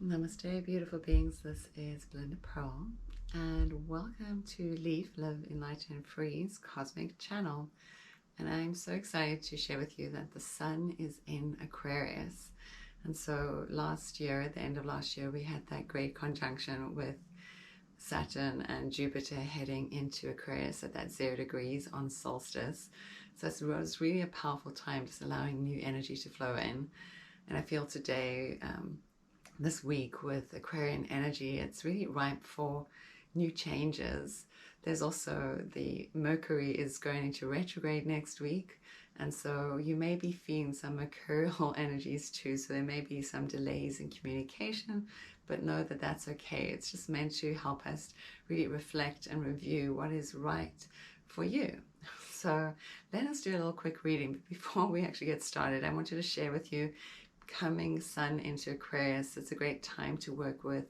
Namaste, beautiful beings. This is Belinda Pearl, and welcome to L.E.A.F, Live Enlighten and Free's Cosmic Channel. And I'm so excited to share with you that the Sun is in Aquarius. And so last year, at the end of last year, we had that great conjunction with Saturn and Jupiter heading into Aquarius at that 0 degrees on solstice. So it was really a powerful time, just allowing new energy to flow in. And I feel today, this week with Aquarian energy, it's really ripe for new changes. There's also the Mercury is going into retrograde next week, and so you may be feeling some mercurial energies too, so there may be some delays in communication, but know that that's okay. It's just meant to help us really reflect and review what is right for you. So let us do a little quick reading. But before we actually get started, I wanted to share with you coming Sun into Aquarius. It's a great time to work with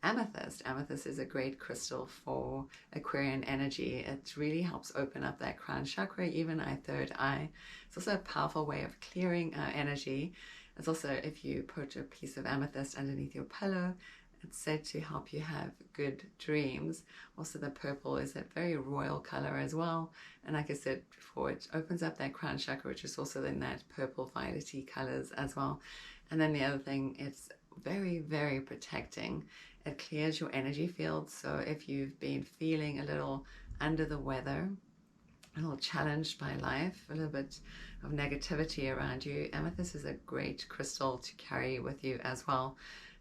amethyst. Amethyst is a great crystal for Aquarian energy. It really helps open up that crown chakra, even our third eye. It's also a powerful way of clearing our energy. It's also, if you put a piece of amethyst underneath your pillow, it's said to help you have good dreams. Also, the purple is a very royal color as well. And like I said before, it opens up that crown chakra, which is also in that purple violety colors as well. And then the other thing, it's very, very protecting. It clears your energy field. So if you've been feeling a little under the weather, a little challenged by life, a little bit of negativity around you, amethyst is a great crystal to carry with you as well.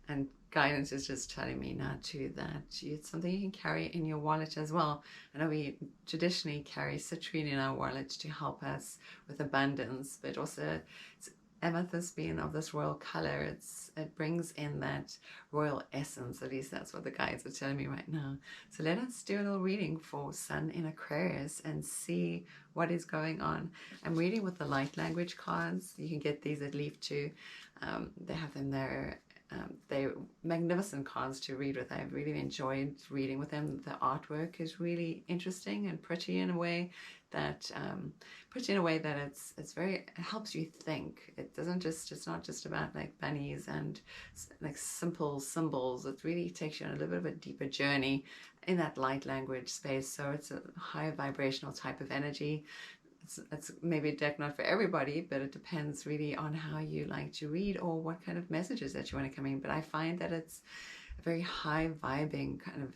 And guidance is just telling me now too that it's something you can carry in your wallet as well. I know we traditionally carry citrine in our wallet to help us with abundance, but also amethyst being of this royal color, it brings in that royal essence. At least that's what the guides are telling me right now. So let us do a little reading for Sun in Aquarius and see what is going on. I'm reading with the light language cards. You can get these at L.E.A.F too. They have them there. They're magnificent cards to read with. I've really enjoyed reading with them. The artwork is really interesting and pretty in a way that it's very, it helps you think. It's not just about like bunnies and like simple symbols. It really takes you on a little bit of a deeper journey in that light language space. So it's a higher vibrational type of energy. It's maybe a deck not for everybody, but it depends really on how you like to read or what kind of messages that you want to come in. But I find that it's a very high vibing kind of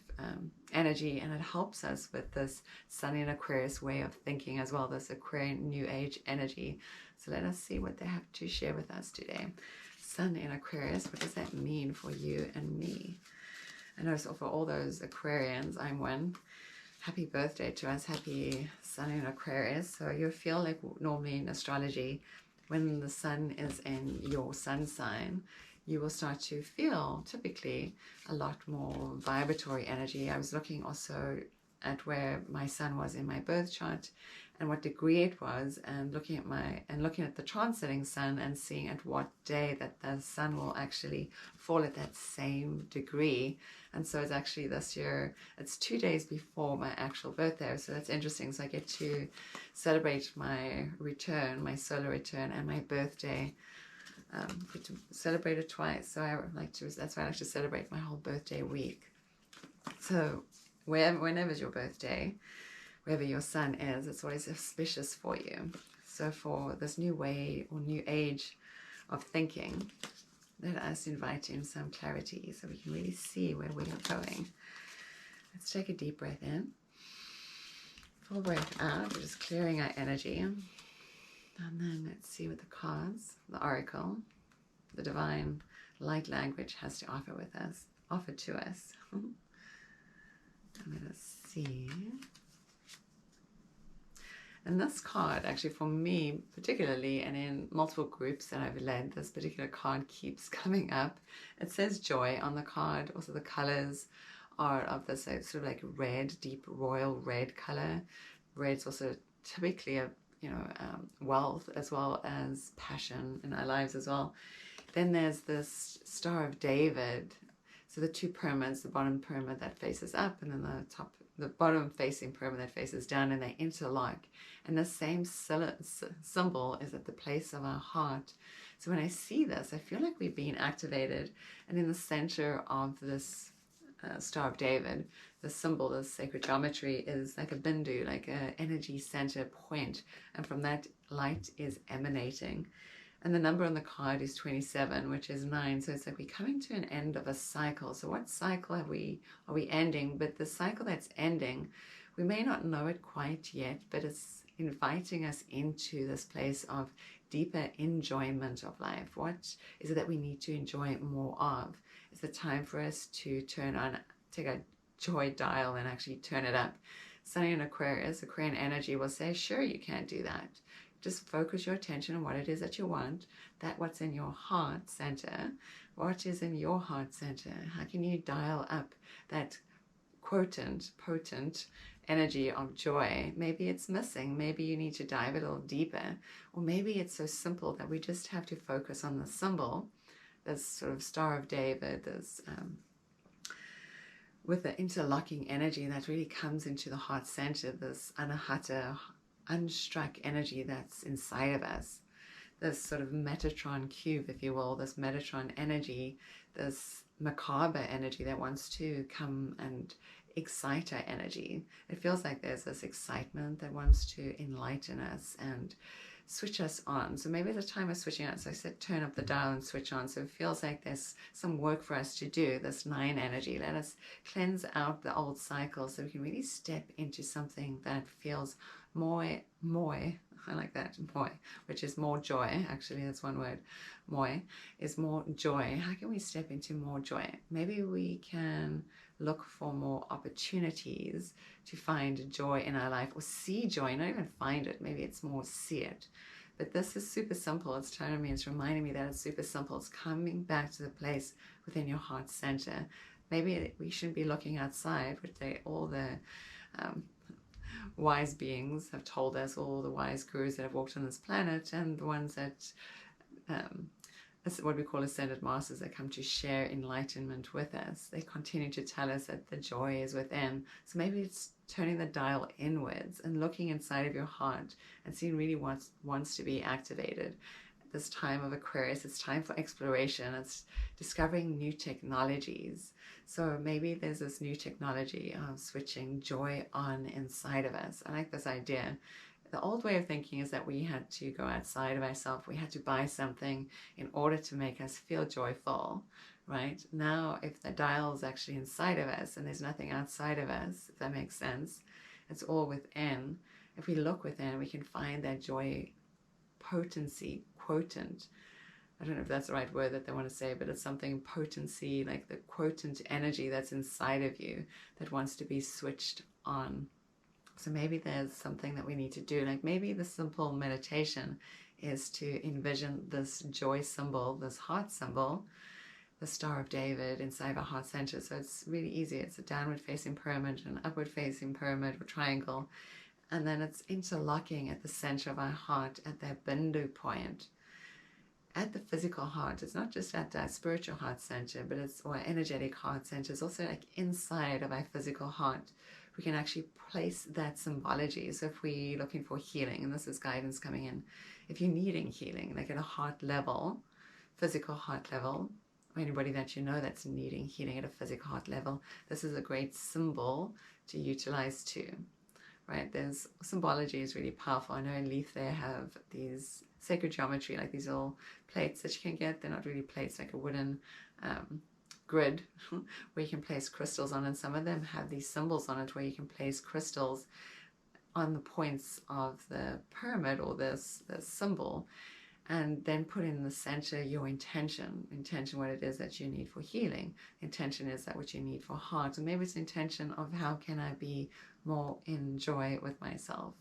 energy, and it helps us with this Sun in Aquarius way of thinking as well, this Aquarian New Age energy. So let us see what they have to share with us today. Sun in Aquarius, what does that mean for you and me? I know, so for all those Aquarians, I'm one. Happy birthday to us. Happy Sun in Aquarius. So you feel like normally in astrology, when the Sun is in your sun sign, you will start to feel typically a lot more vibratory energy. I was looking also at where my Sun was in my birth chart and what degree it was, and looking at the transiting Sun and seeing at what day that the Sun will actually fall at that same degree. And so it's actually this year, it's 2 days before my actual birthday. So that's interesting. So I get to celebrate my return, my solar return, and my birthday. Get to celebrate it twice. So that's why I like to celebrate my whole birthday week. So whenever's your birthday, wherever your Sun is, it's always auspicious for you. So for this new way or new age of thinking, let us invite in some clarity so we can really see where we are going. Let's take a deep breath in. Full breath out. We're just clearing our energy. And then let's see what the cards, the oracle, the divine light language has to offer to us. And let us see. And this card, actually for me particularly, and in multiple groups that I've led, this particular card keeps coming up. It says joy on the card. Also the colors are of this sort of like red, deep royal red color. Red's also typically a wealth as well as passion in our lives as well. Then there's this Star of David. So the two pyramids, the bottom pyramid that faces up, and then the bottom facing pyramid that faces down, and they interlock. And the same symbol is at the place of our heart. So when I see this, I feel like we're being activated. And in the center of this Star of David, the symbol, the sacred geometry, is like a bindu, like an energy center point. And from that, light is emanating. And the number on the card is 27, which is 9. So it's like we're coming to an end of a cycle. So what cycle are we ending? But the cycle that's ending, we may not know it quite yet, but it's inviting us into this place of deeper enjoyment of life. What is it that we need to enjoy more of? Is it time for us to take a joy dial and actually turn it up? Sunny in Aquarius, Aquarian energy will say, sure, you can do that. Just focus your attention on what it is that you want, that what's in your heart center. What is in your heart center? How can you dial up that potent energy of joy? Maybe it's missing. Maybe you need to dive a little deeper. Or maybe it's so simple that we just have to focus on the symbol, this sort of Star of David, this with the interlocking energy that really comes into the heart center, this anahata, unstruck energy that's inside of us, this sort of Metatron cube, if you will, this Metatron energy, this macabre energy that wants to come and excite our energy. It feels like there's this excitement that wants to enlighten us and switch us on. So maybe the time of switching on, so I said turn up the dial and switch on. So it feels like there's some work for us to do, this 9 energy. Let us cleanse out the old cycles so we can really step into something that feels more, I like that, moi, which is more joy. Actually, that's one word. Moi is more joy. How can we step into more joy? Maybe we can look for more opportunities to find joy in our life, or see joy, not even find it. Maybe it's more see it. But this is super simple. It's telling me, it's reminding me that it's super simple. It's coming back to the place within your heart center. Maybe we shouldn't be looking outside, which all the wise beings have told us, all the wise gurus that have walked on this planet, and the ones that what we call ascended masters that come to share enlightenment with us. They continue to tell us that the joy is within. So maybe it's turning the dial inwards and looking inside of your heart and seeing really what wants to be activated. At this time of Aquarius, it's time for exploration. It's discovering new technologies. So maybe there's this new technology of switching joy on inside of us. I like this idea. The old way of thinking is that we had to go outside of ourselves. We had to buy something in order to make us feel joyful, right? Now, if the dial is actually inside of us and there's nothing outside of us, if that makes sense, it's all within. If we look within, we can find that joy potency, quotient. I don't know if that's the right word that they want to say, but it's something potency, like the quotient energy that's inside of you that wants to be switched on. So maybe there's something that we need to do. Like maybe the simple meditation is to envision this joy symbol, this heart symbol, the Star of David inside our heart center. So it's really easy. It's a downward facing pyramid, an upward facing pyramid or triangle. And then it's interlocking at the center of our heart at that bindu point. At the physical heart, it's not just at that spiritual heart center, but it's our energetic heart center. It's also like inside of our physical heart. We can actually place that symbology. So if we're looking for healing, and this is guidance coming in, if you're needing healing, like at a heart level, physical heart level, or anybody that you know that's needing healing at a physical heart level, this is a great symbol to utilize too, right? There's symbology is really powerful. I know in L.E.A.F they have these sacred geometry, like these little plates that you can get. They're not really plates, like a wooden grid where you can place crystals on, and some of them have these symbols on it where you can place crystals on the points of the pyramid or this symbol, and then put in the center your intention, what it is that you need for healing. Intention is that what you need for heart, and maybe it's intention of how can I be more in joy with myself.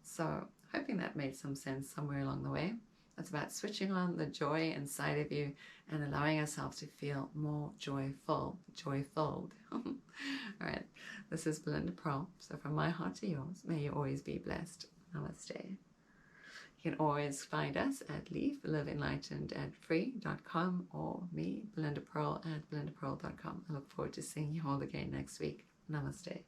So hoping that made some sense somewhere along the way. It's about switching on the joy inside of you and allowing ourselves to feel more joyful, joy-filled. All right, this is Belinda Pearl. So from my heart to yours, may you always be blessed. Namaste. You can always find us at L.E.A.F, liveenlightenedandfree.com, or me, Belinda Pearl, at belindapearl.com. I look forward to seeing you all again next week. Namaste.